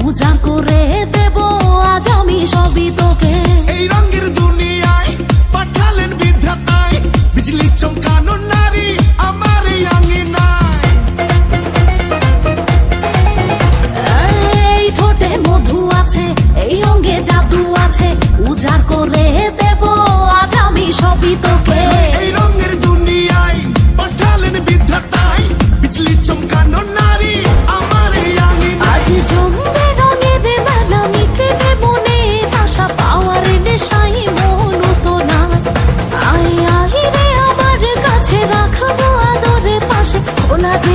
উজাড় করে দেব আজ আমি সবই তোকে। এই রঙের দুনিয়ায় পাঠালেন বিধাতায়, বিজলি চমকানো নারী আমার এই আঙিনায়। এই ঠোঁটে মধু আছে, এই অঙ্গে জাদু আছে, উজাড় করে দেব আজ আমি সবই তোকে। এই রঙের দুনিয়ায় পাঠালেন বিধাতায়, বিজলি চমকানো নারী আমার এই আঙিনায়। আজ জমবে রঙের মেলা, মিটবে মনে আশা, পাওয়ার নেশায় মন তো না। আয় আয় রে আমার কাছে, রাখবো আদরে পাশে, খোলা যে